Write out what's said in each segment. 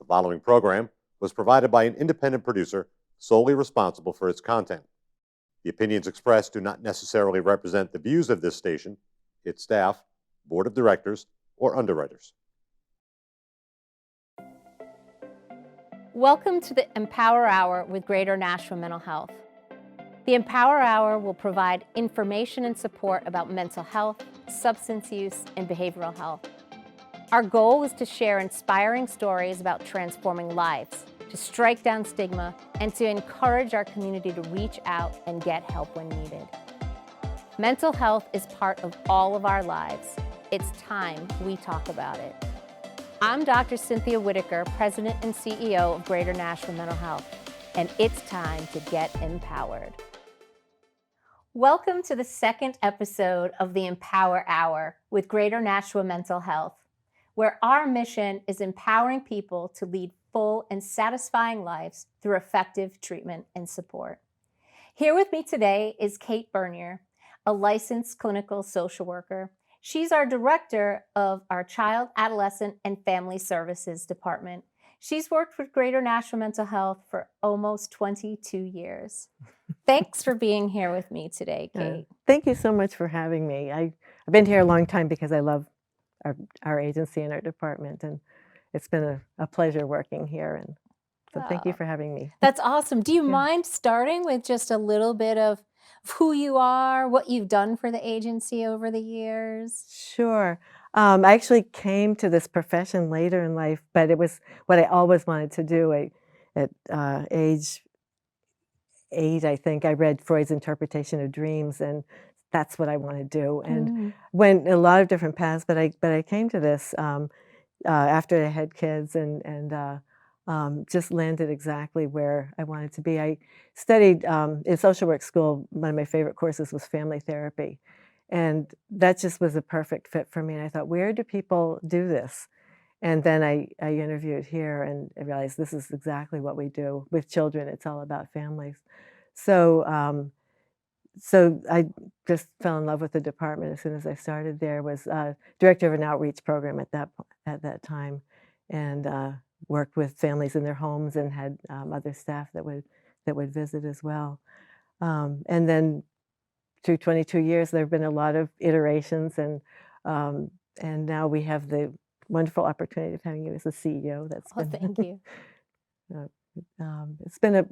The following program was provided by an independent producer solely responsible for its content. The opinions expressed do not necessarily represent the views of this station, its staff, board of directors, or underwriters. Welcome to the Empower Hour with Greater Nashville Mental Health. The Empower Hour will provide information and support about mental health, substance use, and behavioral health. Our goal is to share inspiring stories about transforming lives, to strike down stigma, and to encourage our community to reach out and get help when needed. Mental health is part of all of our lives. It's time we talk about it. I'm Dr. Cynthia Whitaker, President and CEO of Greater Nashville Mental Health, and it's time to get empowered. Welcome to the second episode of the Empower Hour with Greater Nashville Mental Health, where our mission is empowering people to lead full and satisfying lives through effective treatment and support. Here with me today is Kate Bernier, a licensed clinical social worker. She's our director of our Child, Adolescent and Family Services department. She's worked with Greater Nashville Mental Health for almost 22 years. Thanks for being here with me today, Kate. Thank you so much for having me. I've been here a long time because I love our agency and our department, and it's been a pleasure working here. And so thank you for having me. That's awesome. Do you mind starting with just a little bit of who you are, what you've done for the agency over the years? Sure. I actually came to this profession later in life, but it was what I always wanted to do. At age 8, I think, I read Freud's interpretation of dreams, and that's what I want to do. And went a lot of different paths, but I came to this after I had kids and just landed exactly where I wanted to be. I studied in social work school. One of my favorite courses was family therapy. And that just was a perfect fit for me. And I thought, where do people do this? And then I interviewed here and I realized this is exactly what we do with children. It's all about families. So I just fell in love with the department as soon as I started there. Was director of an outreach program at that time, and worked with families in their homes and had other staff that would visit as well. And then through 22 years, there have been a lot of iterations, and now we have the wonderful opportunity of having you as the CEO. Thank you. It's been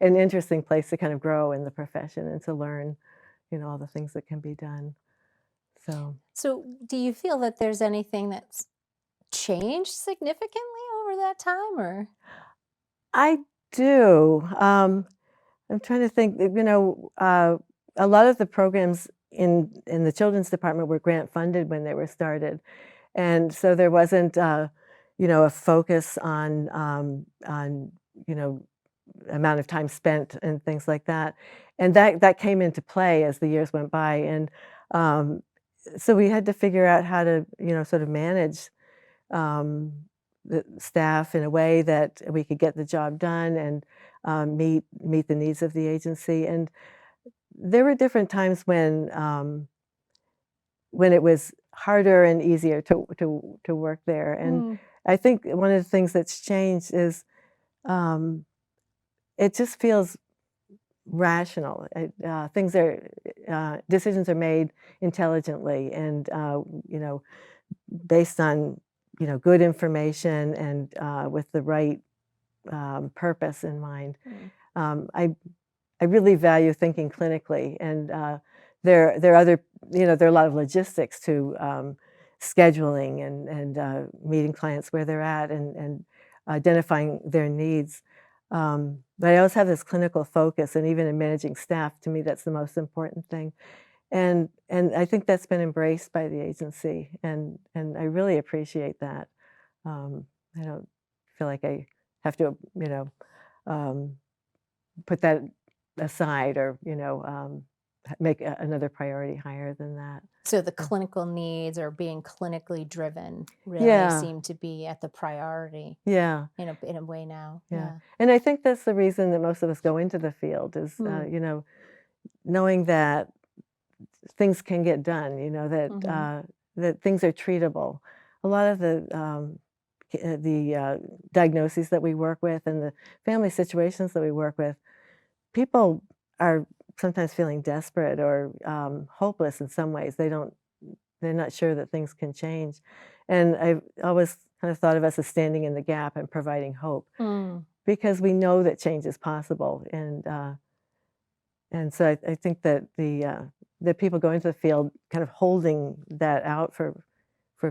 an interesting place to kind of grow in the profession and to learn, all the things that can be done. So do you feel that there's anything that's changed significantly over that time, or? I do. I'm trying to think. A lot of the programs in the children's department were grant funded when they were started, and so there wasn't, a focus on amount of time spent and things like that, and that came into play as the years went by, and so we had to figure out how to sort of manage the staff in a way that we could get the job done and meet the needs of the agency. And there were different times when it was harder and easier to work there. And I think one of the things that's changed is it just feels rational. Decisions are made intelligently and based on good information and with the right purpose in mind. I really value thinking clinically, and there are other, there are a lot of logistics to scheduling and meeting clients where they're at and identifying their needs. But I always have this clinical focus, and even in managing staff, to me, that's the most important thing. And I think that's been embraced by the agency, and I really appreciate that. I don't feel like I have to, put that aside or, make another priority higher than that. So the clinical needs or being clinically driven really seem to be at the priority. Yeah. In a way now. Yeah. And I think that's the reason that most of us go into the field is, knowing that things can get done, that things are treatable. A lot of the diagnoses that we work with and the family situations that we work with, people are sometimes feeling desperate or hopeless in some ways. They're not sure that things can change. And I've always kind of thought of us as standing in the gap and providing hope Mm. because we know that change is possible. And so I think that the people go into the field kind of holding that out for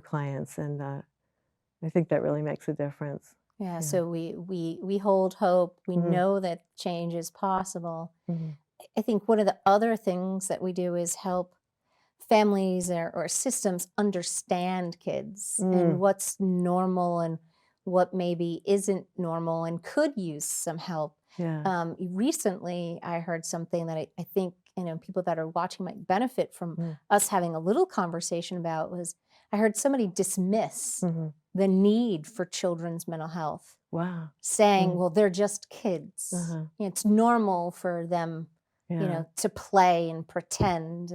clients, and I think that really makes a difference. Yeah, Yeah. so we hold hope. We Mhm. know that change is possible. Mhm. I think one of the other things that we do is help families or systems understand kids and Mm. what's normal and what maybe isn't normal and could use some help. Yeah. Recently, I heard something that I think people that are watching might benefit from Mm. us having a little conversation about was I heard somebody dismiss Mhm. the need for children's mental health, Wow. saying, Mm. well, they're just kids. Uh-huh. It's normal for them, Yeah. to play and pretend.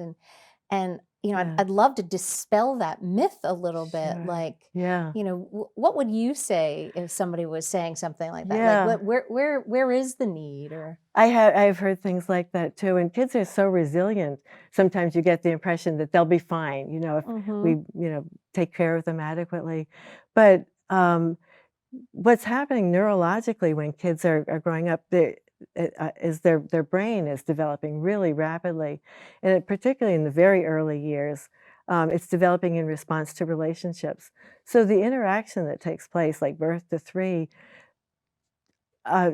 And Yeah. I'd love to dispel that myth a little bit. Sure. Like, Yeah. what would you say if somebody was saying something like that? Like, Yeah. where is the need? Or I've heard things like that too, and kids are so resilient. Sometimes you get the impression that they'll be fine, if we, Mhm. take care of them adequately. But what's happening neurologically when kids are growing up, is their brain is developing really rapidly, and particularly in the very early years, it's developing in response to relationships. So the interaction that takes place, like birth to 3,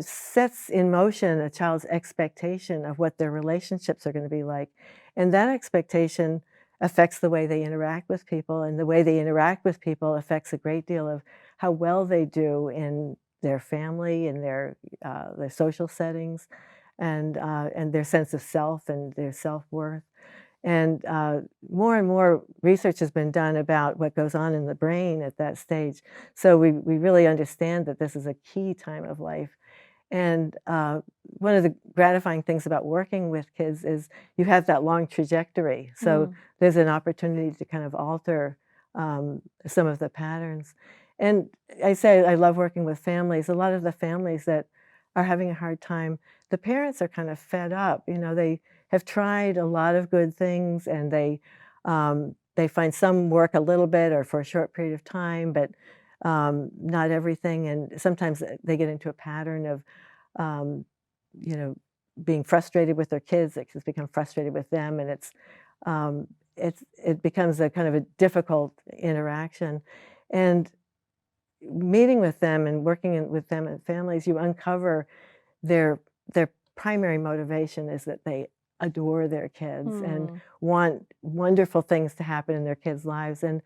sets in motion a child's expectation of what their relationships are going to be like. And that expectation affects the way they interact with people, and the way they interact with people affects a great deal of how well they do in their family, in their social settings, and their sense of self and their self-worth. And more and more research has been done about what goes on in the brain at that stage. So we really understand that this is a key time of life. And one of the gratifying things about working with kids is you have that long trajectory. So Mm. there's an opportunity to kind of alter some of the patterns. And I say I love working with families. A lot of the families that are having a hard time, the parents are kind of fed up. They have tried a lot of good things, and they find some work a little bit or for a short period of time, but not everything. And sometimes they get into a pattern of um, you know, being frustrated with their kids. They just become frustrated with them, and um, it becomes a kind of a difficult interaction. And meeting with them and with them and families, you uncover their their primary motivation is that they adore their kids and Mm. want wonderful things to happen in their kids' lives. And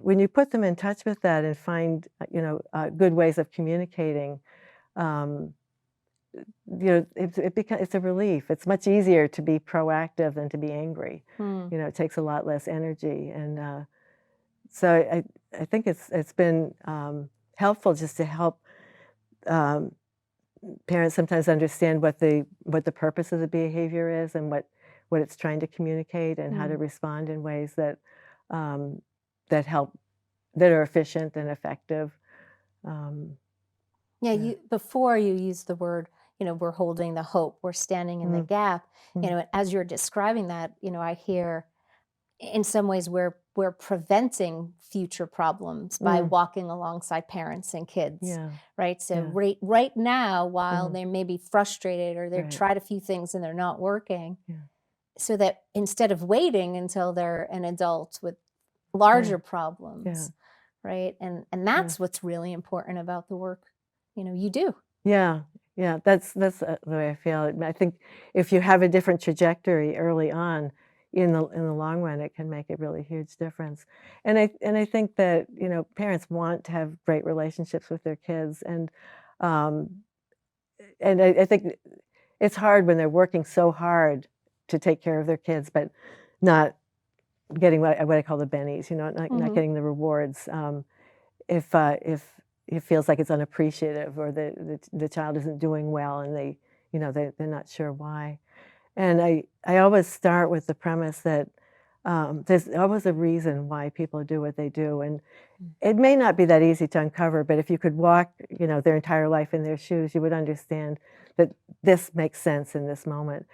when you put them in touch with that and find good ways of communicating, um, it's a relief. It's much easier to be proactive than to be angry. Mm. It takes a lot less energy, and so I think it's been helpful just to help um, parents sometimes understand what the purpose of the behavior is and what it's trying to communicate, and how to Mm. respond in ways um, that help, that are efficient and effective. Um, Yeah, yeah. before you used the word, we're holding the hope, we're standing in the Mm, gap. mm, As you're describing that, I hear in some ways we're preventing future problems by mm, walking alongside parents and kids, yeah, right? So yeah, right now, while mhm, they may be frustrated or they've right, tried a few things and they're not working, yeah, so that instead of waiting until they're an adult with yeah, larger yeah, problems, right? And yeah. that's what's really important about the work, you do. Yeah, yeah, that's the way I feel. I think if you have a different trajectory early on, in the long run, it can make a really huge difference. And I think that parents want to have great relationships with their kids, um, and I think it's hard when they're working so hard to take care of their kids, but not getting what I call the bennies, not Mhm. getting the rewards. If it feels like it's unappreciative, or the child isn't doing well, and they're not sure why. And I always start with the premise that There's always a reason why people do what they do, and it may not be that easy to uncover, but if you could walk, their entire life in their shoes, you would understand that this makes sense in this moment.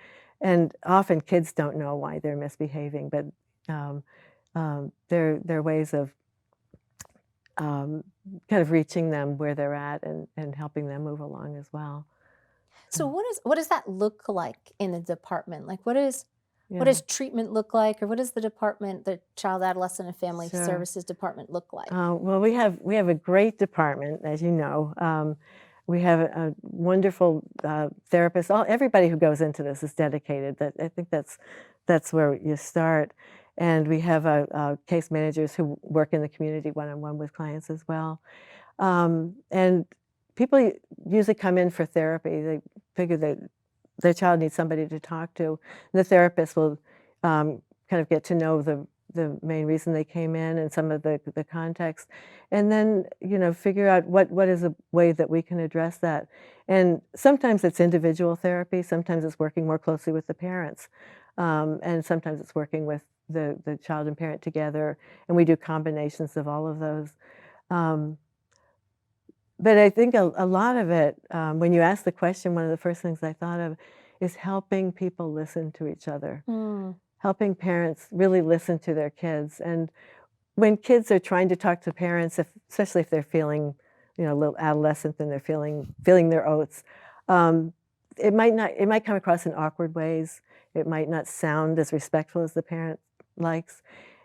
And often kids don't know why they're misbehaving, but there are ways of kind of reaching them where they're at and helping them move along as well. So what does that look like in the department? Like what Yeah. does treatment look like, or what does the Child, Adolescent and Family Sure. Services department look like? Well, we have a great department, as you know. We have a wonderful therapist. Everybody who goes into this is dedicated. I think that's where you start. And we have case managers who work in the community one-on-one with clients as well. And people usually come in for therapy. They figure that their child needs somebody to talk to. And the therapist will kind of get to know the main reason they came in and some of the context, and then figure out what is a way that we can address that. And sometimes it's individual therapy, sometimes it's working more closely with the parents, and sometimes it's working with the child and parent together, and we do combinations of all of those. But I think a lot of it, when you ask the question, one of the first things I thought of is helping people listen to each other. Helping parents really listen to their kids. And when kids are trying to talk to parents, especially if they're feeling, a little adolescent and they're feeling their oats, it might come across in awkward ways. It might not sound as respectful as the parent likes.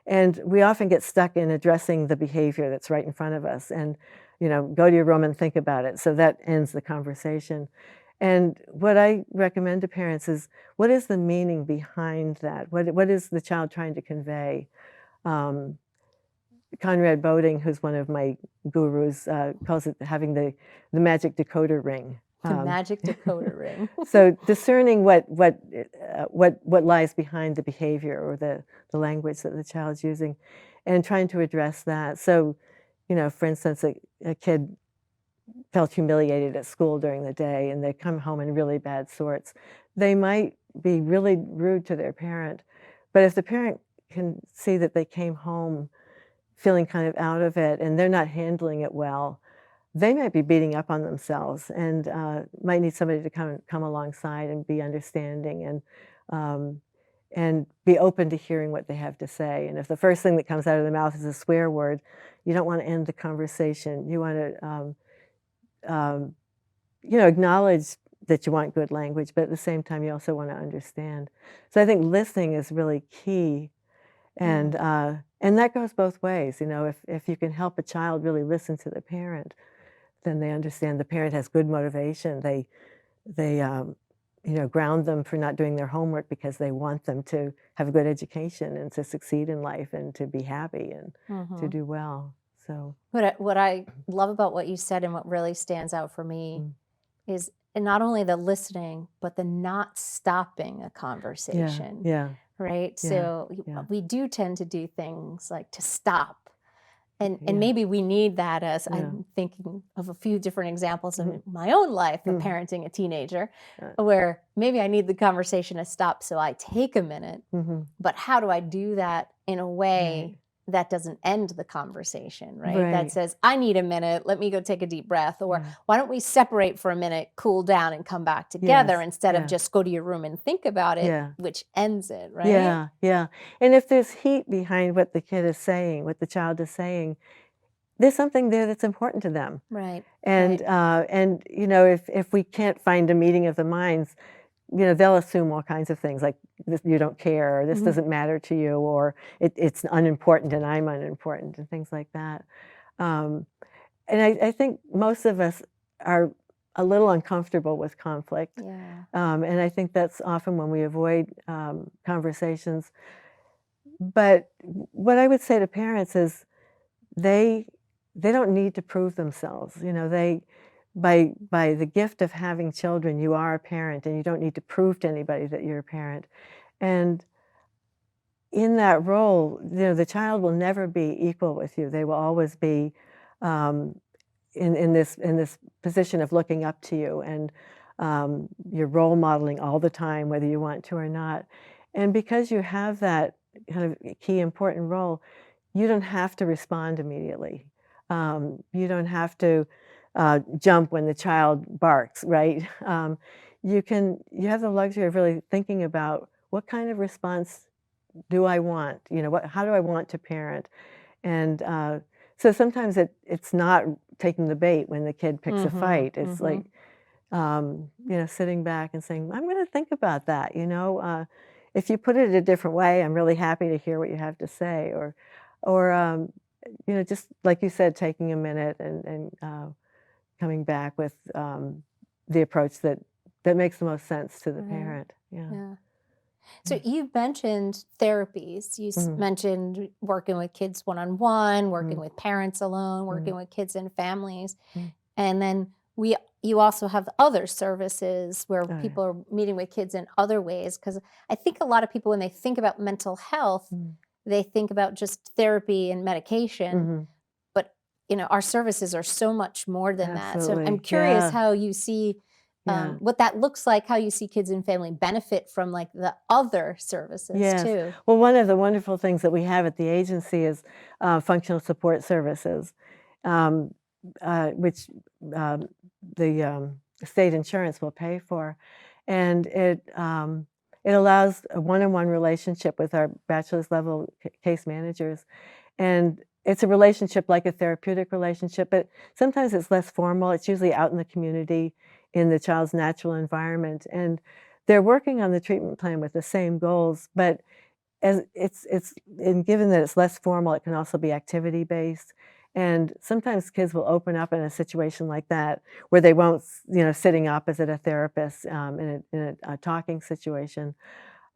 And we often get stuck in addressing the behavior that's right in front of us and, go to your room and think about it. So that ends the conversation. And what I recommend to parents is, what is the meaning behind that? What is the child trying to convey? Conrad Boating, who's one of my gurus, calls it having the magic decoder ring. The magic decoder ring. So discerning what lies behind the behavior or the language that the child's using, and trying to address that. So, for instance, a kid felt humiliated at school during the day and they come home in really bad sorts. They might be really rude to their parent, but if the parent can see that they came home feeling kind of out of it and they're not handling it well, they might be beating up on themselves and might need somebody to come alongside and be understanding and be open to hearing what they have to say. And if the first thing that comes out of their mouth is a swear word, you don't want to end the conversation. You want to acknowledge that you want good language, but at the same time, you also want to understand. So I think listening is really key, and that goes both ways. If you can help a child really listen to the parent, then they understand the parent has good motivation. They ground them for not doing their homework because they want them to have a good education and to succeed in life and to be happy and to do well. So what I love about what you said and what really stands out for me is not only the listening, but the not stopping a conversation. Yeah. Right? Yeah, So yeah. we do tend to do things like to stop. And Yeah. maybe we need that as Yeah. I'm thinking of a few different examples in my own life of parenting a teenager, Right. where maybe I need the conversation to stop so I take a minute, but how do I do that in a way that doesn't end the conversation, right? That Right. says, I need a minute, let me go take a deep breath, or Yeah. why don't we separate for a minute, cool down, and come back together Yes, instead of yeah. just go to your room and think about it, Yeah. which ends it, right? Yeah, yeah. And if there's heat behind what the kid is saying, what the child is saying, there's something there that's important to them. Right. And if we can't find a meeting of the minds, they'll assume all kinds of things like you don't care, or this doesn't matter to you, or it's unimportant and I'm unimportant, and things like that. And I think most of us are a little uncomfortable with conflict. Yeah. And I think that's often when we avoid conversations. But what I would say to parents is they don't need to prove themselves. By the gift of having children, you are a parent, and you don't need to prove to anybody that you're a parent. And in that role, the child will never be equal with you. They will always be in this position of looking up to you, and you're role modeling all the time, whether you want to or not. And because you have that kind of key important role, you don't have to respond immediately. You don't have to jump when the child barks, right? You have the luxury of really thinking about what kind of response do I want? How do I want to parent? And so sometimes it's not taking the bait when the kid picks a Mhm, fight. It's like mhm. sitting back and saying, I'm going to think about that. If you put it a different way, I'm really happy to hear what you have to say. Or just like you said, taking a minute and coming back with the approach that makes the most sense to the Right. parent. Yeah. Yeah. So Yeah. you mentioned therapies. You Mm, mentioned working with kids one-on-one, working mm, with parents alone, mm, working with kids and families. mm. And then you also have other services where Oh, yeah. people are meeting with kids in other ways. Because I think a lot of people, when they think about mental health, Mm, they think about just therapy and medication. mhm. But our services are so much more than that. So I'm Absolutely. curious Yeah. how you see Yeah. what that looks like, how you see kids and family benefit from like the other services Yes. too. Well, one of the wonderful things that we have at the agency is functional support services, um, which um, the state insurance will pay for, and it allows a one-on-one relationship with our bachelor's level case managers, and it's a relationship like a therapeutic relationship, but sometimes it's less formal. It's usually out in the community, in the child's natural environment, and they're working on the treatment plan with the same goals, but as it's and given that it's less formal, it can also be activity based. And sometimes kids will open up in a situation like that where they won't, sitting opposite a therapist in a talking situation.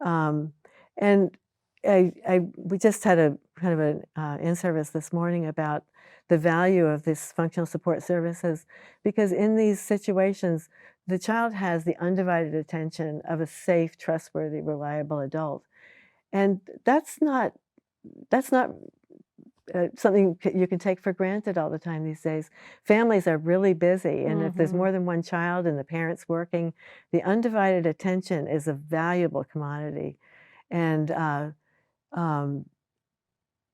Um, and we just had a kind of an in-service this morning about the value of this functional support services because in these situations, the child has the undivided attention of a safe, trustworthy, reliable adult. And that's not something you can take for granted all the time these days. Families are really busy, and if there's Mhm. more than one child and the parents working, the undivided attention is a valuable commodity. And um,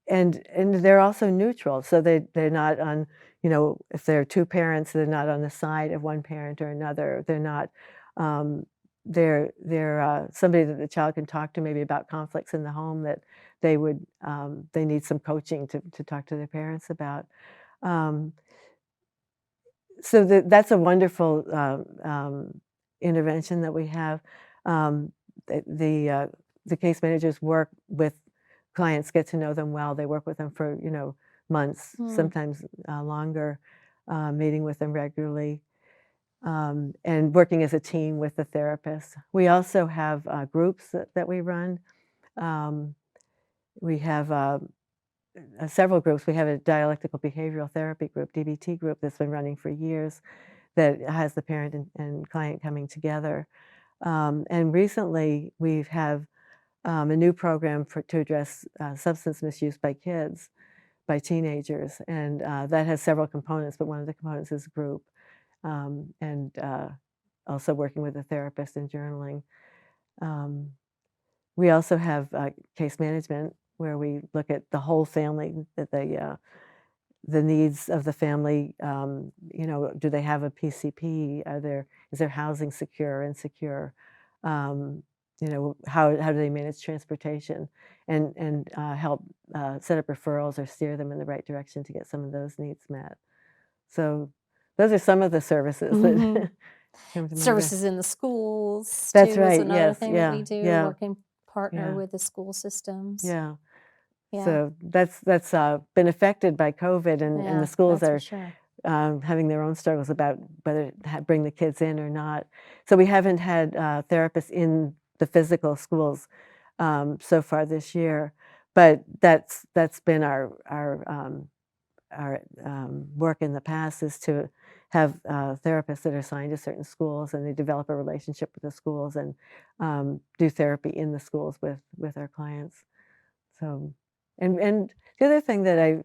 and they're also neutral, so they're not on, if there are two parents, they're not on the side of one parent or another. They're not. Um, they're somebody that the child can talk to maybe about conflicts in the home that they need some coaching to talk to their parents about. Um, so that's a wonderful intervention that we have. Um, the case managers work with clients, get to know them well. They work with them for months, Mm. sometimes longer, meeting with them regularly, and working as a team with the therapist. We also have groups that we run. Um, we have several groups. We have a dialectical behavioral therapy group, DBT group, that's been running for years that has the parent and client coming together. And recently, we have a new program to address substance misuse by kids, by teenagers, and that has several components, but one of the components is group, and also working with a therapist and journaling. Um, we also have case management where we look at the whole family, that the needs of the family. Do they have a PCP? Is their housing secure, insecure? Um, how do they manage transportation, and help set up referrals or steer them in the right direction to get some of those needs met. So those are some of the services Mhm. that come to mind. Services in the schools That's too is right. another Yes. thing that we Yeah. do, Yeah. working partner Yeah. with the school systems. Yeah. Yeah. So that's been affected by COVID, and the Yeah, schools that's for are sure. having their own struggles about whether to bring the kids in or not. So we haven't had therapists in the physical schools so far this year, but that's been our work in the past is to have therapists that are assigned to certain schools, and they develop a relationship with the schools and do therapy in the schools with our clients. So, and the other thing that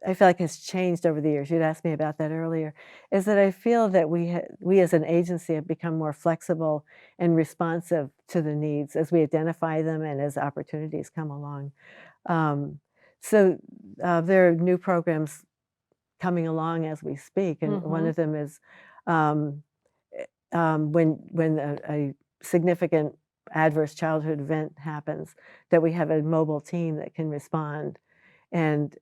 I feel like has changed over the years, you'd asked me about that earlier, is that I feel that we as an agency have become more flexible and responsive to the needs as we identify them and as opportunities come along. Um, there are new programs coming along as we speak, and one of them is um, when a significant adverse childhood event happens, that we have a mobile team that can respond and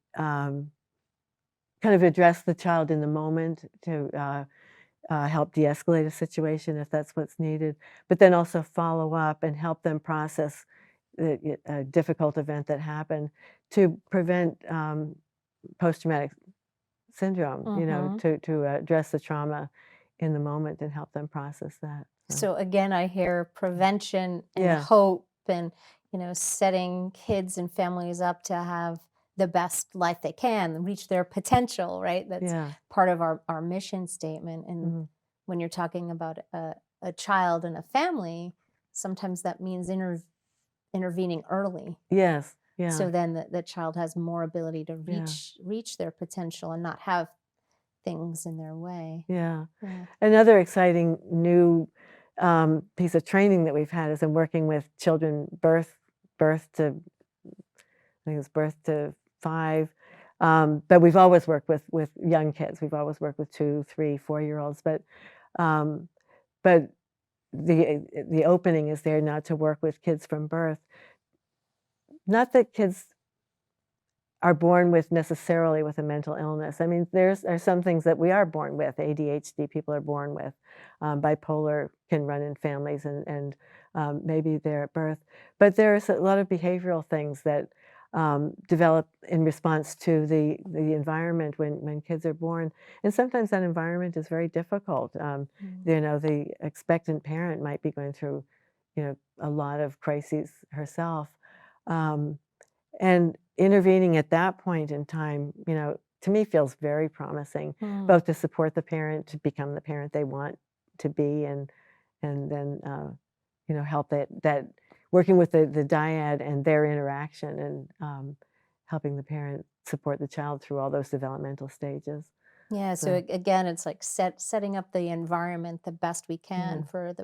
kind of address the child in the moment to help de-escalate a situation if that's what's needed, but then also follow up and help them process a difficult event that happened to prevent post-traumatic syndrome, to address the trauma in the moment and help them process that. So again, I hear prevention and Yeah. hope and, setting kids and families up to have the best life they can, reach their potential, right? That's Yeah. part of our mission statement. And when you're talking about a child and a family, sometimes that means intervening early. Yes. Yeah. So then the child has more ability to reach their potential and not have things in their way. Yeah. Another exciting new piece of training that we've had is in working with children birth to, I think it's birth to 5. But we've always worked with young kids. We've always worked with 2, 3, 4-year-olds. But the opening is there now to work with kids from birth. Not that kids are born with necessarily with a mental illness. I mean, there are some things that we are born with. ADHD people are born with. Bipolar can run in families, and maybe they're at birth. But there's a lot of behavioral things that develop in response to the environment when kids are born. And sometimes that environment is very difficult. The expectant parent might be going through, a lot of crises herself. And intervening at that point in time, to me feels very promising, both to support the parent to become the parent they want to be, and then help that working with the dyad and their interaction, and helping the parent support the child through all those developmental stages. Yeah. So again, it's like setting up the environment the best we can for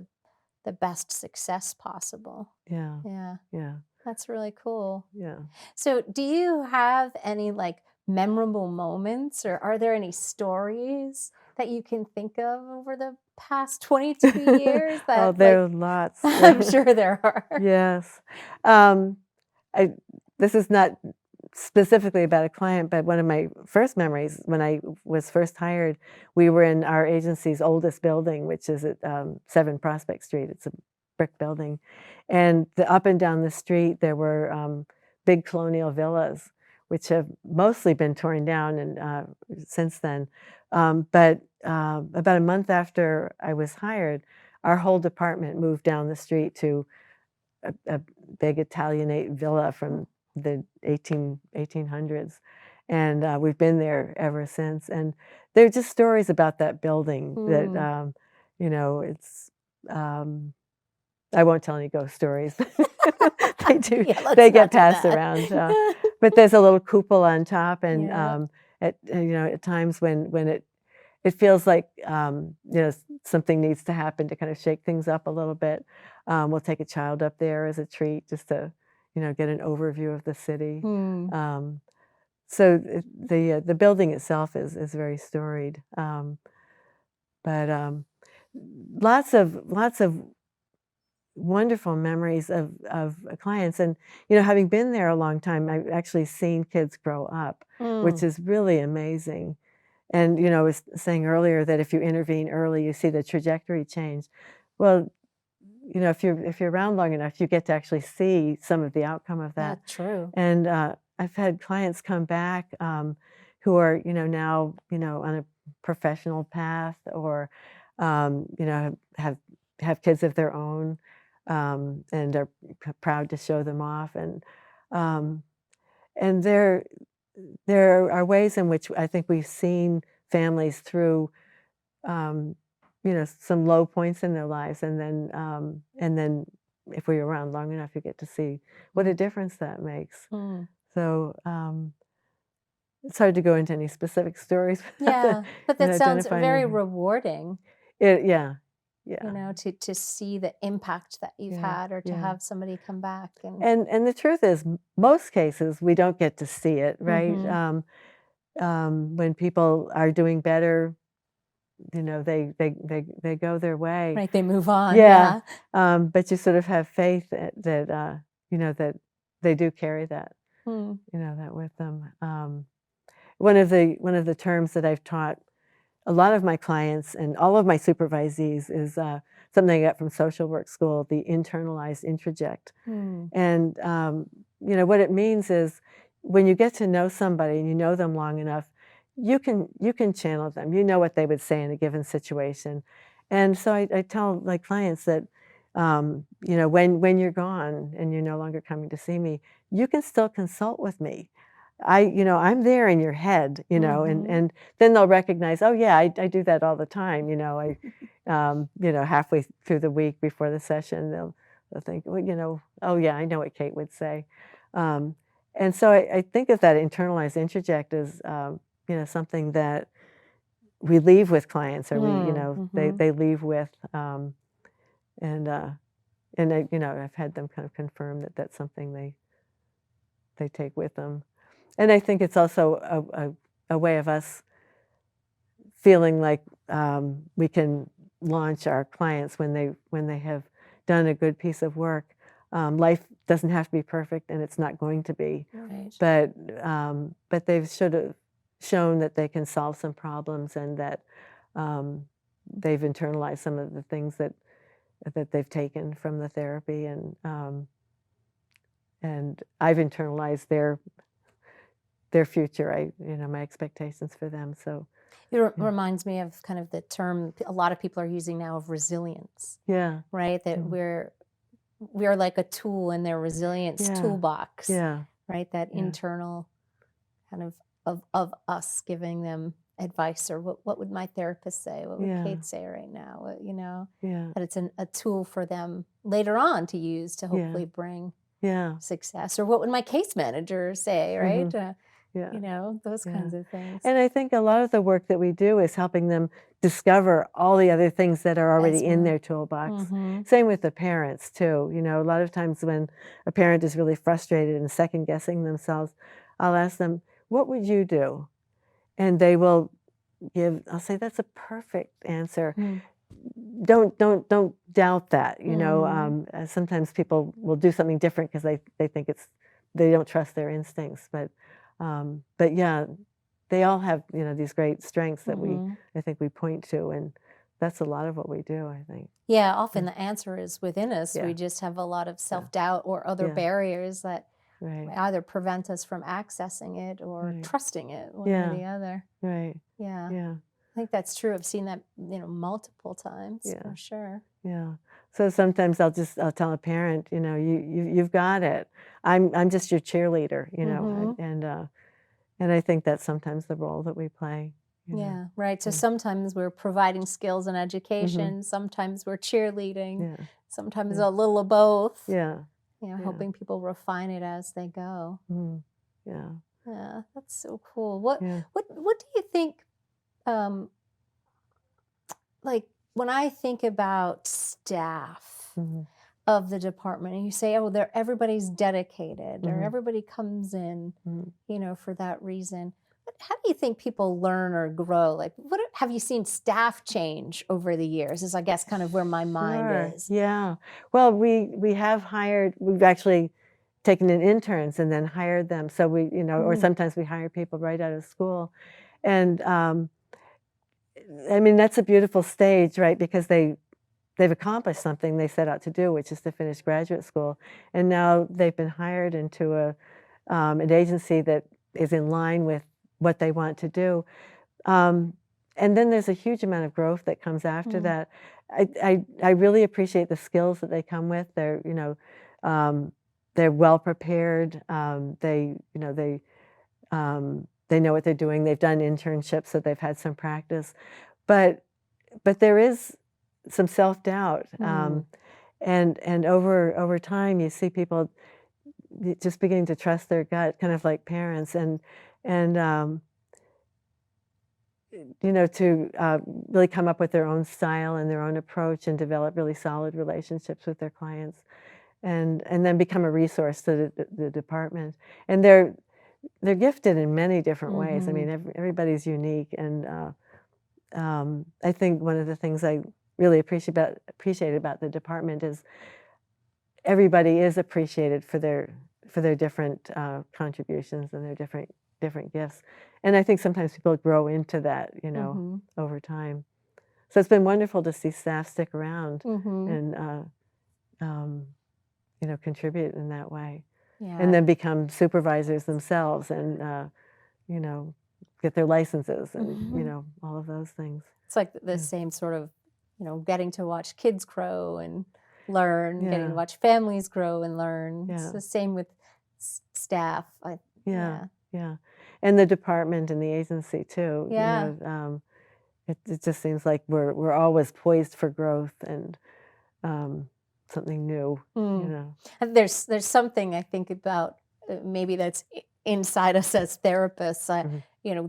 the best success possible. Yeah. Yeah. Yeah. That's really cool. Yeah. So do you have any memorable moments, or are there any stories that you can think of over the past 22 years that there are lots. I'm sure there are. Yes. This is not specifically about a client, but one of my first memories when I was first hired, we were in our agency's oldest building, which is at 7 Prospect Street. It's a brick building. And up and down the street, there were big colonial villas, which have mostly been torn down and since then. But about a month after I was hired, our whole department moved down the street to a big Italianate villa from the 1800s. And we've been there ever since. And there are just stories about that building that, it's, I won't tell any ghost stories. They do. Yeah, They get passed around. But there's a little cupola on top, and at times when it feels like something needs to happen to kind of shake things up a little bit, we'll take a child up there as a treat just to get an overview of the city. So the building itself is very storied, but lots of wonderful memories of clients. And having been there a long time, I've actually seen kids grow up, which is really amazing. And I was saying earlier that if you intervene early, you see the trajectory change. Well, if you're around long enough, you get to actually see some of the outcome of that. That's true. And I've had clients come back who are now on a professional path, or have kids of their own, and are proud to show them off. And there are ways in which I think we've seen families through some low points in their lives, and then if we're around long enough, you get to see what a difference that makes. So it's hard to go into any specific stories. Yeah, but that sounds identifying very them. rewarding, Yeah, you yeah, know, to see the impact that you've yeah, had, or to yeah. have somebody come back and And the truth is, most cases we don't get to see it, right? Mhm. When people are doing better, they go their way. Right, they move on, Yeah, yeah. but you sort of have faith that they do carry that, Hmm. that with them. One of the terms that I've taught a lot of my clients and all of my supervisees is something I got from social work school, the internalized introject. Hmm. And what it means is when you get to know somebody and you know them long enough, you can channel them. You know what they would say in a given situation. And so I tell my clients that when you're gone and you're no longer coming to see me, you can still consult with me. I'm there in your head, and Mhm. then they'll recognize, oh yeah, I do that all the time. Halfway through the week before the session, they'll think, well, oh yeah, I know what Kate would say. Um, and so I think of that internalized introject as, something that we leave with clients, or Mm, they mhm. they leave with, and I've had them kind of confirm that that's something they take with them. And I think it's also a way of us feeling like we can launch our clients when they have done a good piece of work. Life doesn't have to be perfect, and it's not going to be, Right. but they've should have shown that they can solve some problems, and that um, they've internalized some of the things that they've taken from the therapy, and I've internalized their future. My expectations for them. So yeah, Reminds me of kind of the term a lot of people are using now of resilience, yeah, right? That mm, we're like a tool in their resilience yeah, toolbox, yeah, right? That yeah, internal kind of us giving them advice, or what would my therapist say? What would yeah, Kate say right now? yeah, That it's a tool for them later on to use to yeah, hopefully bring yeah, success. Or what would my case manager say, hmm, right? yeah, Those yeah. kinds of things And I think a lot of the work that we do is helping them discover all the other things that are as already in well. their toolbox. Mhm. Same with the parents too. A lot of times when a parent is really frustrated and second guessing themselves, I'll ask them, "What would you do?" And they will I'll say, "That's a perfect answer. Mm. Don't doubt that." Mhm. Sometimes people will do something different because they think they don't trust their instincts, but yeah, they all have these great strengths that Mhm. I think we point to, and that's a lot of what we do, I think. Yeah, Yeah, often the answer is within us. We yeah, just have a lot of yeah, self-doubt or other yeah, barriers that right, either prevent us from accessing it or right, trusting it, one or yeah, the other. right, Yeah. yeah, I think that's true. I've seen that, multiple times yeah. for sure. Yeah. So sometimes I'll tell a parent, you've got it. I'm just your cheerleader, Mhm. and I think that's sometimes the role that we play, you know. Yeah, right. So Yeah. sometimes we're providing skills and Mhm. education, sometimes we're cheerleading, Yeah. sometimes Yeah. a little of both, Yeah. Yeah. hoping people refine it as they go. Mhm. Yeah. Yeah, that's so cool. What Yeah. what do you think um like when I think about staff Mhm. of the department and you say, oh, everybody's dedicated or Mhm. everybody comes in, Mhm. for that reason. But how do you think people learn or grow? Like, have you seen staff change over the years? Is I guess kind of where my mind Sure. is. Yeah. Well, we've actually taken in interns and then hired them. So or Mm, sometimes we hire people right out of school. And I mean, that's a beautiful stage, right? Because they've accomplished something they set out to do, which is to finish graduate school. And now they've been hired into an agency that is in line with what they want to do. Um, and then there's a huge amount of growth that comes after mm, that. I really appreciate the skills that they come with. Um, they're well prepared. They know what they're doing. They've done internships, so they've had some practice. But there is some self-doubt, mm, and over time, you see people just beginning to trust their gut, kind of like parents, and to really come up with their own style and their own approach and develop really solid relationships with their clients, and then become a resource to the department. And they're gifted in many different ways. I mean, everybody's unique, and I think one of the things I really appreciate about the department is everybody is appreciated for their different contributions and their different gifts. And I think sometimes people grow into that, over time. So it's been wonderful to see staff stick around and contribute in that way, Yeah. and then become supervisors themselves, and get their licenses, and all of those things. It's like the same sort of, getting to watch kids grow and learn, getting to watch families grow and learn. It's the same with staff. Yeah. And the department and the agency too. Yeah. It just seems like we're always poised for growth and something new. There's something I think about maybe that's inside us as therapists.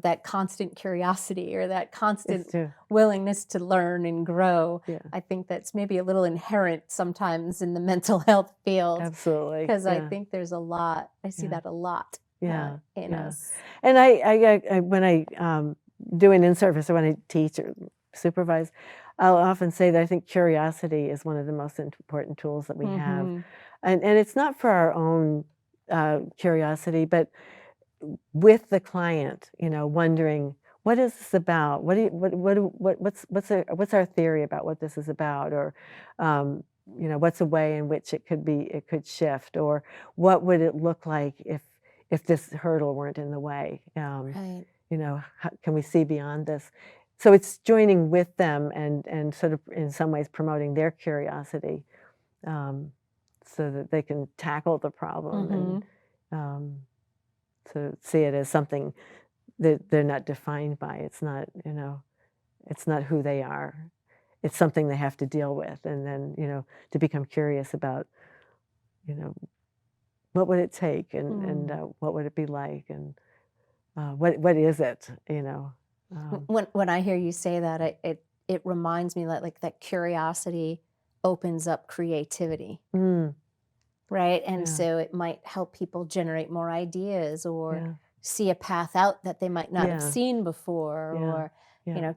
That constant curiosity or that constant willingness to learn and grow. Yeah. I think that's maybe a little inherent sometimes in the mental health field. Absolutely. Because I think there's a lot, I see that a lot in us. And I when I do an in-service or when I teach or supervise, I'll often say that I think curiosity is one of the most important tools that we have. And it's not for our own curiosity, but with the client, wondering, what is this about? What's our theory about what this is about? Or, what's a way in which it could shift? Or what would it look like if this hurdle weren't in the way? Right. How, can we see beyond this? So it's joining with them and sort of in some ways promoting their curiosity, so that they can tackle the problem and to see it as something that they're not defined by. It's not, it's not who they are. It's something they have to deal with, and then to become curious about, what would it take, and what would it be like, and what is it, When I hear you say that, it reminds me like that curiosity opens up creativity. Right? And so it might help people generate more ideas or see a path out that they might not have seen before, or,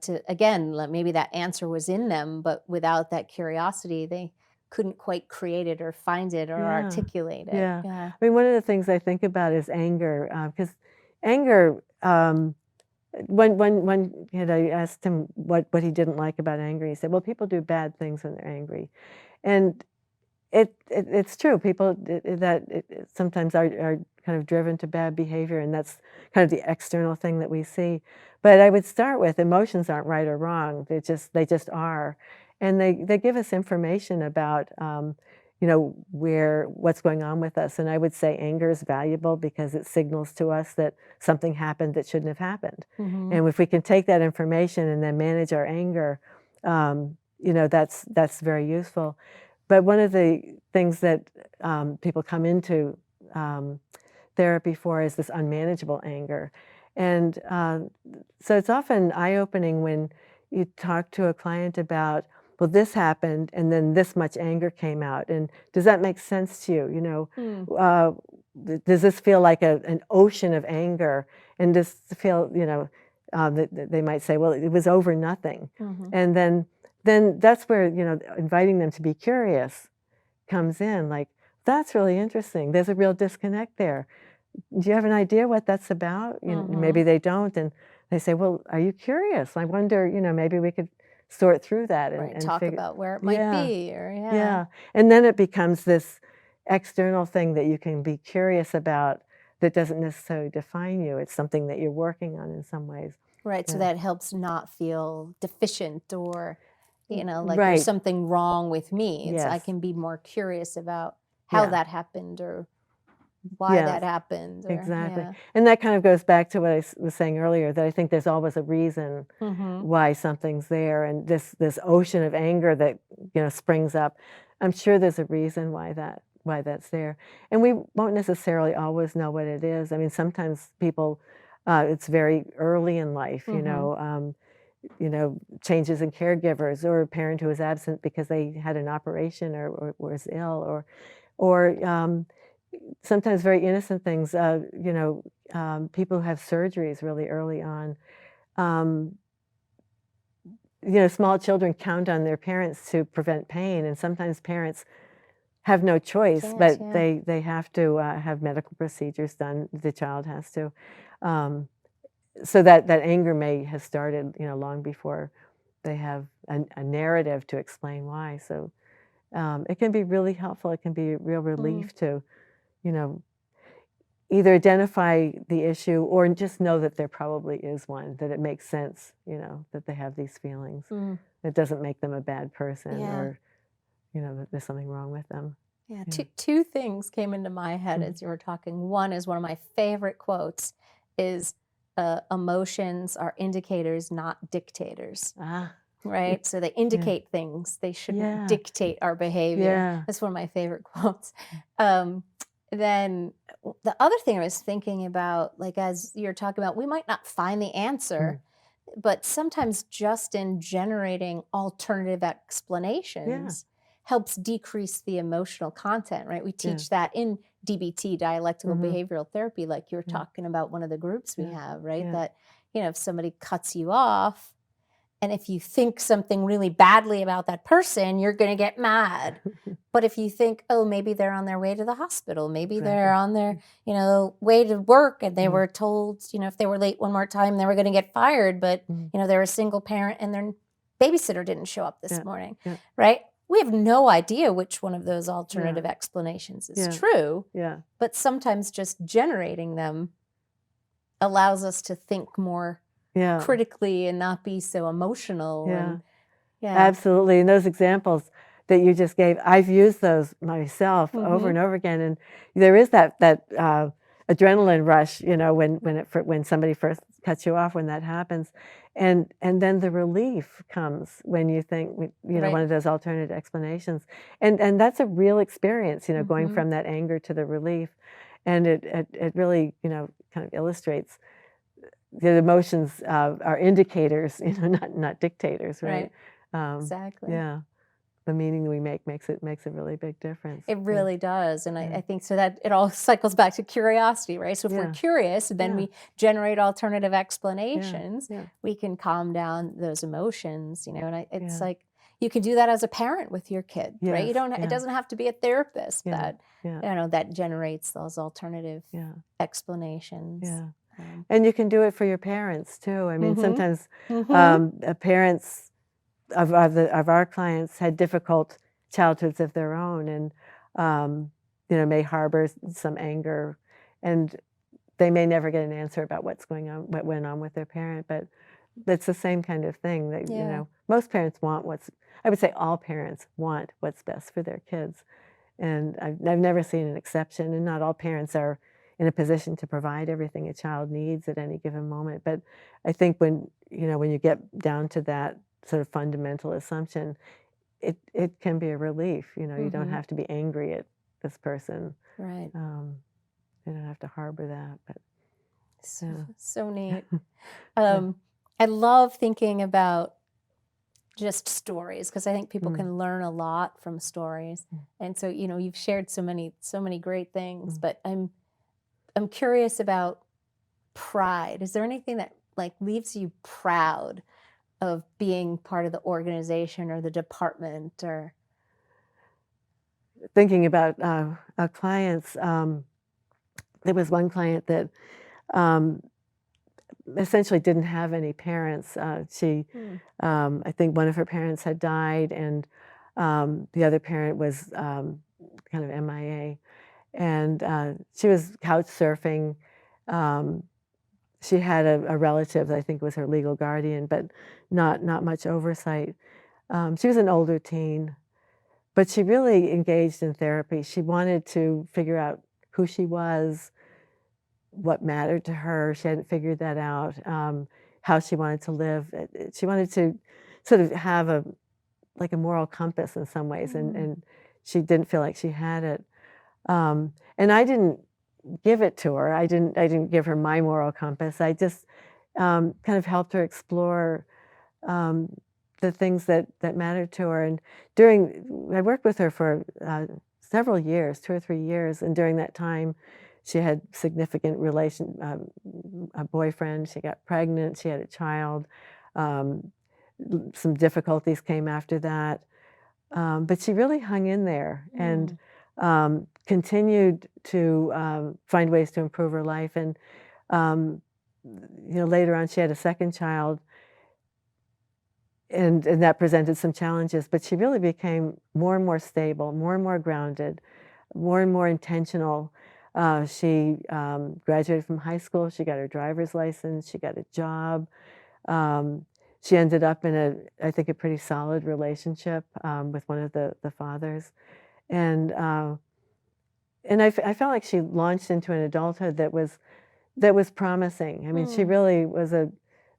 to, again, maybe that answer was in them, but without that curiosity, they couldn't quite create it or find it or articulate it. I mean, one of the things I think about is anger, because anger, when I asked him what he didn't like about anger, he said, well, people do bad things when they're angry. And it's true. People sometimes are kind of driven to bad behavior, and that's kind of the external thing that we see. But I would start with emotions aren't right or wrong. They just are, and they give us information about what's going on with us. And I would say anger is valuable because it signals to us that something happened that shouldn't have happened. And if we can take that information and then manage our anger, that's very useful. But one of the things that people come into therapy for is this unmanageable anger. And so it's often eye-opening when you talk to a client about, well, this happened, and then this much anger came out. And does that make sense to you? Does this feel like an ocean of anger? And does it feel, they might say, well, it was over nothing. And then that's where, inviting them to be curious comes in. Like, that's really interesting. There's a real disconnect there. Do you have an idea what that's about? Maybe they don't. And they say, well, are you curious? I wonder, maybe we could sort through that and talk about where it might be. Or And then it becomes this external thing that you can be curious about that doesn't necessarily define you. It's something that you're working on in some ways. Right. So that helps not feel deficient or like there's something wrong with me. I can be more curious about how that happened or why that happened. Exactly. And that kind of goes back to what I was saying earlier, that I think there's always a reason why something's there. And this ocean of anger that springs up, I'm sure there's a reason why that's there. And we won't necessarily always know what it is. I mean, sometimes people It's very early in life, you know, changes in caregivers, or a parent who is absent because they had an operation or was ill, or sometimes very innocent things. People who have surgeries really early on. Um, Small children count on their parents to prevent pain, and sometimes parents have no choice, Can't, but yeah. they have to have medical procedures done. The child has to. So that anger may have started, long before they have a narrative to explain why. So it can be really helpful. It can be a real Mm. relief to, you know, either identify the issue or just know that there probably is one, that it makes sense, that they have these feelings. Mm. It doesn't make them a bad person, Yeah. or, that there's something wrong with them. Yeah, Yeah. two things came into my head Mhm. as you were talking. One is one of my favorite quotes is emotions are indicators, not dictators, Ah, right? So they yeah, indicate things. They shouldn't yeah, dictate our behavior. yeah. That's one of my favorite quotes. Um, then the other thing I was thinking about, like as you're talking about, we might not find the answer, Mm. but sometimes just in generating alternative Yeah, explanations helps decrease the emotional content, right? We yeah. teach that in DBT, dialectical Mhm. behavioral therapy, like you were Yeah, talking about one of the groups we yeah, have, right? yeah. That, if somebody cuts you off, and if you think something really badly about that person, you're going to get mad. But if you think, oh, maybe they're on their way to the hospital, maybe they're Exactly. on their, way to work, and they Mhm. were told, if they were late one more time, they were going to get fired. But, Mhm. they're a single parent and their babysitter didn't show up this Yeah, morning, yeah, right? We have no idea which one of those yeah, alternative explanations is yeah, true, yeah, but sometimes just generating them allows us to think more yeah, critically and not be so emotional. yeah. And yeah. Absolutely. And those examples that you just gave, I've used those myself over Mm-hmm. and over again. And there is that adrenaline rush, when somebody first cuts you off, when that happens, and then the relief comes when you think, one Right. of those alternate explanations, and that's a real experience, going Mm-hmm. from that anger to the relief, and it really, kind of illustrates the emotions are indicators, not dictators, right? Right. Um, Exactly. yeah, the meaning we make makes a really big difference. It Yeah, really does. And yeah, I think so that it all cycles back to curiosity, right? So if we're yeah, curious, then yeah, we generate alternative yeah, explanations, yeah, we can calm down those emotions, and it's yeah. like you can do that as a parent with your kid, right? Yes, It yeah, doesn't have to be a therapist yeah, that, yeah, that generates those alternative yeah, explanations. yeah. Um, And you can do it for your parents too. I mean, mm-hmm. sometimes Mm-hmm. parents of our clients had difficult childhoods of their own, and may harbor some anger, and they may never get an answer about what went on with their parent, but it's the same kind of thing that, Yeah. most parents want I would say all parents want what's best for their kids. And I've never seen an exception, and not all parents are in a position to provide everything a child needs at any given moment. But I think when you get down to that sort of fundamental assumption, it can be a relief. You don't Mm-hmm. have to be angry at this person. Right. Um, you don't have to harbor that. But So, yeah, so neat. yeah. I love thinking about just stories because I think people Mm, can learn a lot from stories. mm, And so, you've shared so many great things, mm. but I'm curious about pride. Is there anything that like leaves you proud of being part of the organization or the department or Thinking about our clients, there was one client that um, essentially didn't have any parents. Hmm. I think one of her parents had died, and the other parent was kind of MIA. And she was couch surfing. Um, she had a relative that I think was her legal guardian, but not much oversight. She was an older teen, but she really engaged in therapy. She wanted to figure out who she was, what mattered to her. She hadn't figured that out. How she wanted to live. She wanted to sort of have like a moral compass in some ways, Hmm. and she didn't feel like she had it. And I didn't give it to her. I didn't give her my moral compass. I just kind of helped her explore the things that mattered to her. And I worked with her for several years, 2 or 3 years, and during that time, she had significant a boyfriend. She got pregnant. She had a child. Some difficulties came after that, but she really hung in there and continued to find ways to improve her life. And later on, she had a second child, and that presented some challenges. But she really became more and more stable, more and more grounded, more and more intentional. She graduated from high school. She got her driver's license. She got a job. She ended up in I think, a pretty solid relationship with one of the fathers. And I felt like she launched into an adulthood that was promising. I mean, she really was a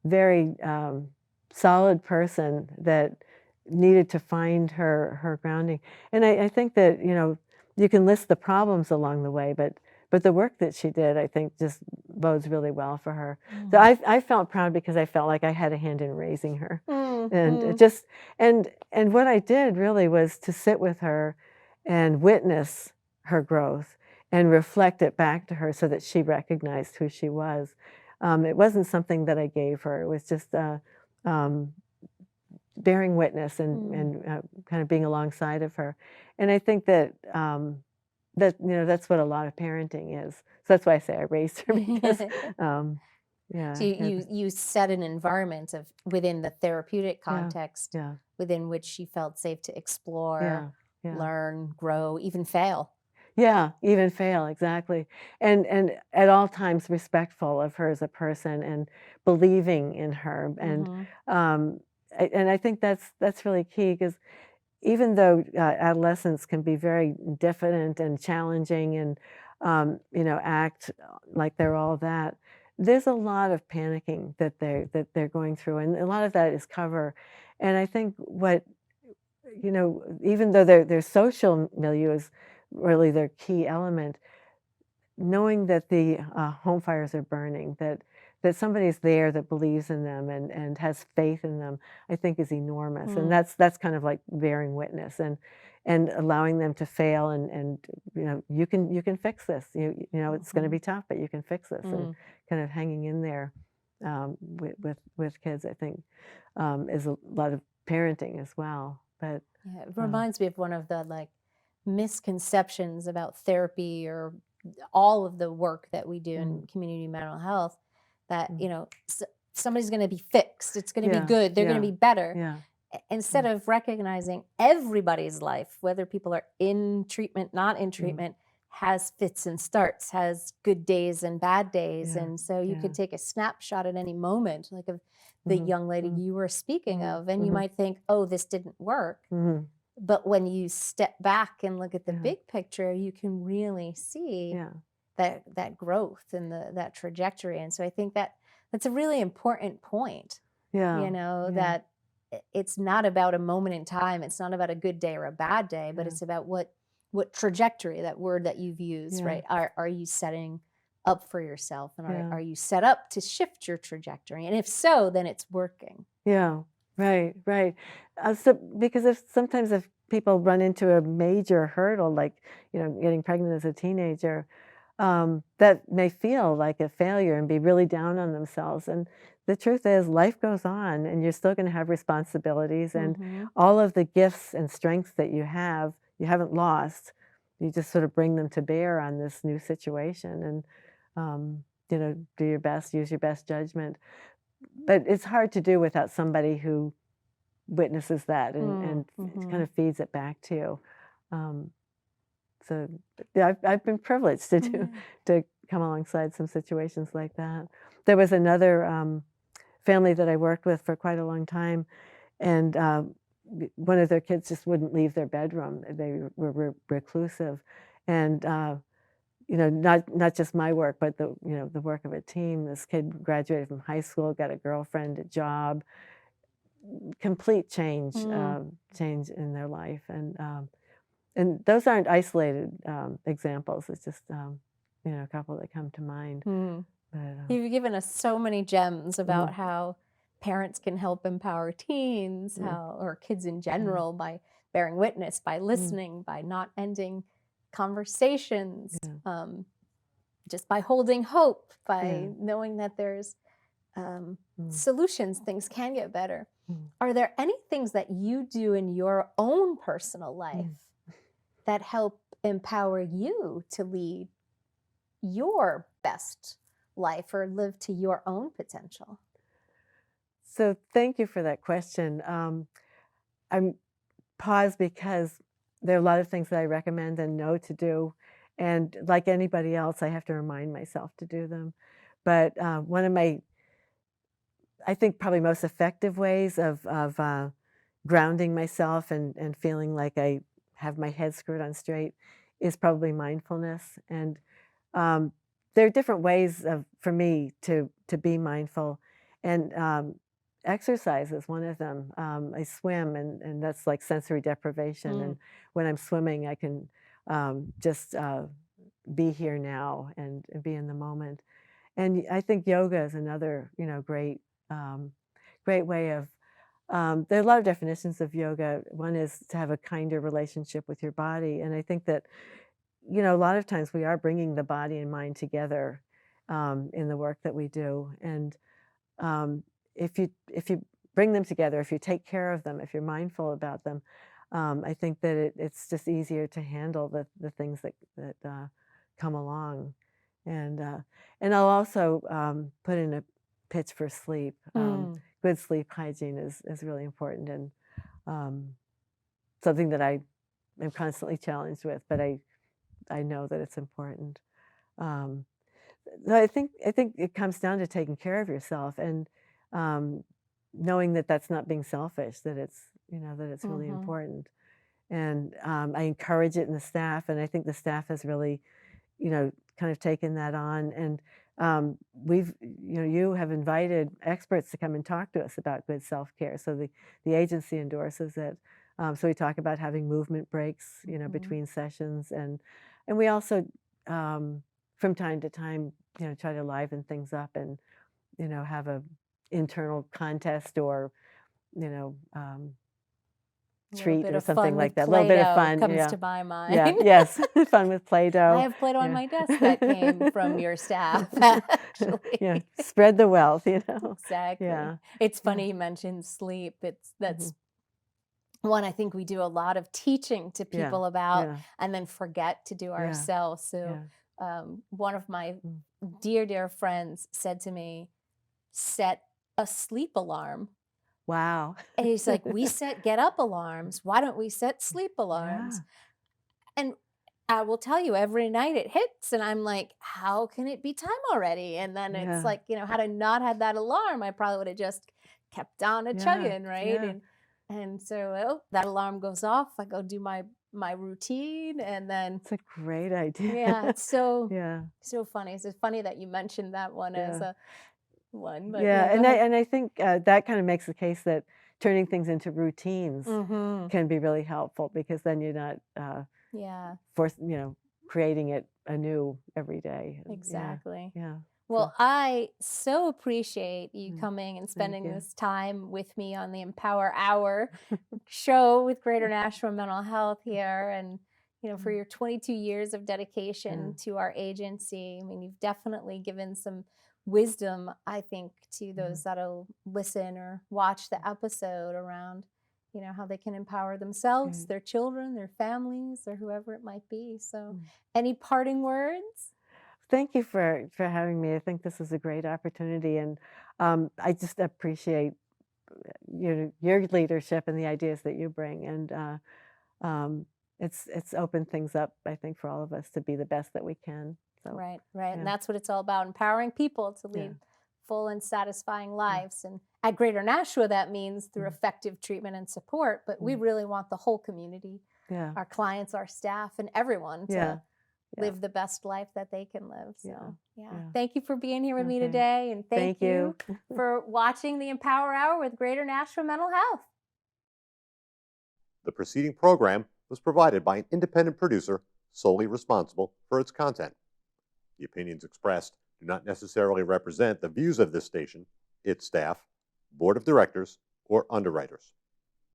very solid person that needed to find her grounding. And I think that, you can list the problems along the way, but the work that she did, I think, just bodes really well for her. So I felt proud because I felt like I had a hand in raising her. And it just and what I did really was to sit with her and witness her growth and reflect it back to her so that she recognized who she was. It wasn't something that I gave her. It was just bearing witness and kind of being alongside of her. And I think that that's what a lot of parenting is. So that's why I say I raised her, because yeah. So you set an environment within the therapeutic context within which she felt safe to explore, learn, grow, even fail. Yeah, even fail, exactly. And at all times respectful of her as a person and believing in her. And I think that's really key, because even though adolescents can be very diffident and challenging and act like they're all that, there's a lot of panicking that they're going through, and a lot of that is cover. And I think even though their social milieu is really their key element, knowing that the home fires are burning, that somebody's there that believes in them and has faith in them, I think is enormous. And that's kind of like bearing witness and allowing them to fail and you can fix this. It's going to be tough, but you can fix this. And kind of hanging in there with kids, I think, is a lot of parenting as well. But it reminds me of one of the misconceptions about therapy or all of the work that we do in community mental health, that somebody's going to be fixed, it's going to be good, they're going to be better, instead of recognizing everybody's life, whether people are in treatment, not in treatment, has fits and starts, has good days and bad days. And so you could take a snapshot at any moment, like of the young lady you were speaking of, and you might think, oh, this didn't work. But when you step back and look at the big picture, you can really see that growth and that trajectory. And so I think that's a really important point, that it's not about a moment in time. It's not about a good day or a bad day, but it's about what trajectory, that word that you've used, right? Are you setting up for yourself, and are you set up to shift your trajectory? And if so, then it's working. Yeah. Right. So because sometimes if people run into a major hurdle, like getting pregnant as a teenager, that may feel like a failure and be really down on themselves. And the truth is, life goes on, and you're still going to have responsibilities, and all of the gifts and strengths that you haven't lost. You just sort of bring them to bear on this new situation, and do your best, use your best judgment. But it's hard to do without somebody who witnesses that and kind of feeds it back to you. So yeah, I've been privileged to come alongside some situations like that. There was another family that I worked with for quite a long time, and one of their kids just wouldn't leave their bedroom. They were reclusive, and not just my work, but the work of a team. This kid graduated from high school, got a girlfriend, a job, complete change in their life, and those aren't isolated examples. It's just a couple that come to mind. Hmm. But, You've given us so many gems about how parents can help empower teens, or kids in general, by bearing witness, by listening, by not ending conversations, just by holding hope, by knowing that there's solutions, things can get better. Are there any things that you do in your own personal life that help empower you to lead your best life or live to your own potential? So thank you for that question. I'm paused because there are a lot of things that I recommend and know to do. And like anybody else, I have to remind myself to do them. But one of my, I think, probably most effective ways of grounding myself and feeling like I have my head screwed on straight is probably mindfulness. And there are different ways for me to be mindful. And exercise is one of them. I swim, and that's like sensory deprivation. And when I'm swimming, I can just be here now and be in the moment. And I think yoga is another, great, great way of. There are a lot of definitions of yoga. One is to have a kinder relationship with your body, and I think that, a lot of times we are bringing the body and mind together in the work that we do. And if you bring them together, if you take care of them, if you're mindful about them, I think that it's just easier to handle the things that come along. And I'll also put in a pitch for sleep. Good sleep hygiene is really important, and something that I am constantly challenged with, but I know that it's important. I think it comes down to taking care of yourself and knowing that that's not being selfish, that it's really important. And I encourage it in the staff, and I think the staff has really, kind of taken that on. And you have invited experts to come and talk to us about good self-care. So the agency endorses it. So we talk about having movement breaks, between sessions, and we also, from time to time, try to liven things up and, have a internal contest or, treat or something like that. A little bit of fun comes to my mind. Yeah, yes, fun with Play-Doh. I have Play-Doh on my desk that came from your staff, actually. Yeah, spread the wealth, Exactly. Yeah. It's funny you mentioned sleep. That's one I think we do a lot of teaching to people about, and then forget to do ourselves. So one of my dear, dear friends said to me, set a sleep alarm. Wow. And he's like, we set get up alarms. Why don't we set sleep alarms? And I will tell you, every night it hits, and I'm like, how can it be time already? And then it's like, had I not had that alarm, I probably would have just kept on a chugging, right? And so that alarm goes off. I go do my routine, and then it's a great idea. Yeah, it's so so funny. It's funny that you mentioned that one as a one. But and I think that kind of makes the case that turning things into routines can be really helpful, because then you're not creating it anew every day. Exactly. Yeah. Well, I so appreciate you coming and spending this time with me on the Empower Hour show with Greater Nashville Mental Health here, and for your 22 years of dedication to our agency. I mean, you've definitely given some wisdom, I think, to those that'll listen or watch the episode around, how they can empower themselves, their children, their families, or whoever it might be. So, any parting words? Thank you for having me. I think this is a great opportunity, and I just appreciate your leadership and the ideas that you bring, and it's opened things up, I think, for all of us to be the best that we can. So, right, and that's what it's all about: empowering people to lead full and satisfying lives. And at Greater Nashville, that means through effective treatment and support. But we really want the whole community, our clients, our staff, and everyone to live the best life that they can live. So, thank you for being here with me today. And thank you for watching the Empower Hour with Greater Nashville Mental Health. The preceding program was provided by an independent producer solely responsible for its content. The opinions expressed do not necessarily represent the views of this station, its staff, board of directors, or underwriters.